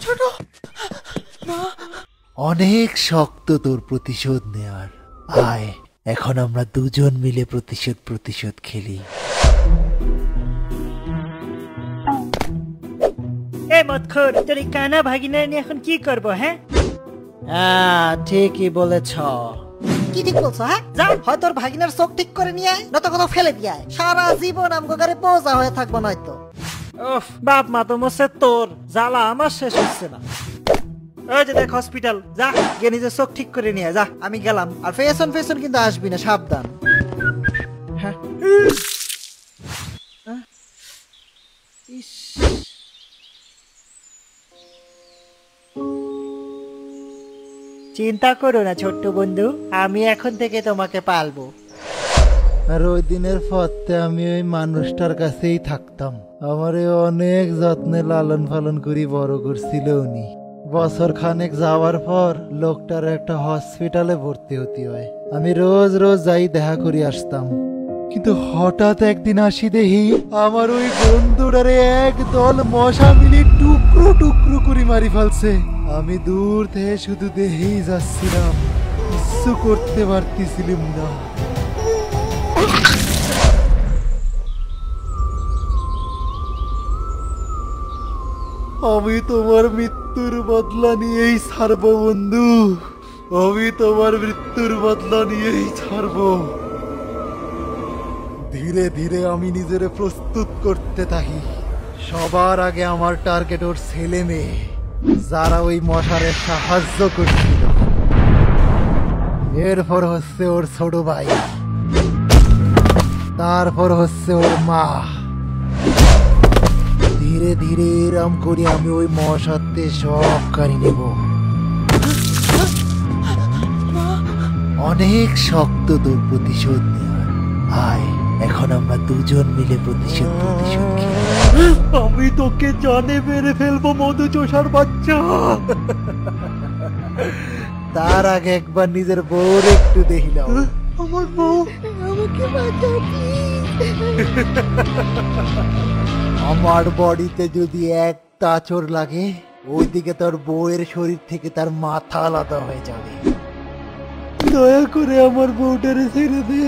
ছোট অনেক শক্ত তোর প্রতিশোধ নেয়ার। আয় এখন আমরা দুজন মিলে প্রতিশোধ খেলি। এই মতখোর, তোর এই কানা ভাগিনা নিয়ে এখন কি করবো? হ্যাঁ ঠিকই বলেছ। কি ঠিক বলছো? হ্যাঁ যা, হয় তোর ভাগিনার চোখ ঠিক করে নিয়ে আয়, নয়তো কোথাও ফেলে দিয়ে আয়। সারা জীবন আমগো ঘরে বোঝা হয়ে থাকবো নয়তো। উফ, বাপ মা তো মরছে, তোর জ্বালা আমার শেষ হচ্ছে না। ওই যে দেখ হসপিটাল, যা গিয়ে নিজের চোখ ঠিক করে নিয়ে যা। আমি গেলাম। আর ফেশন কিন্তু আসবি না, সাবধান। হ্যাঁ চিন্তা করো না ছোট্ট বন্ধু, আমি এখন থেকে তোমাকে পালবো। আর ওই দিনের পথে আমি ওই মানুষটার কাছেই থাকতাম। আমারে অনেক যত্নে লালন পালন করি বড় করছিল উনি। বছর খানেক যাওয়ার পর লোকটার একটা হসপিটালে ভর্তি হতে হয়। আমি রোজ যাই দেখা করি আসতাম, কিন্তু হঠাৎ একদিন আসি দেখি আমার ওই বন্ধুটারে একদল মশা মিলি টুকরো করে মারি ফেলছে। আমি দূর থেকে শুধু দেখেই যাচ্ছিলাম, কিছু করতে পারতেছিলাম না। আমি তোমার মৃত্যুর বদলা নিয়েই ছাড়বো বন্ধু, আমি তোমার মৃত্যুর বদলা নিয়েই ছাড়বো। ধীরে ধীরে আমি নিজেরে প্রস্তুত করতে থাকি। সবার আগে আমার টার্গেট ওর ছেলে মেয়ে, যারা ওই মশারে সাহায্য করছিল। এরপর হচ্ছে ওর ছোট ভাই, তারপর হচ্ছে ওর মা। ধীরে ধীরে এরম করে আমি ওই মশাতে সব কারি নেব। অনেক শক্ত তোর প্রতিশোধ নেওয়ার। আয় এখন আমরা দুজন মিলে প্রতিশোধ খেলি। আমি তোকে জানে মেরে ফেলবো মধু চোষার বাচ্চা। তার আগে একবার নিজের বউর একটু দেখিলাম। আমার বউ, আমাকে বাঁচাও প্লিজ। আমার বডিতে যদি একটা আঁচড় লাগে, ওইদিকে তোর বউয়ের শরীর থেকে তার মাথা আলাদা হয়ে যাবে। দয়া করে আমার বউটারে ছেড়ে দে।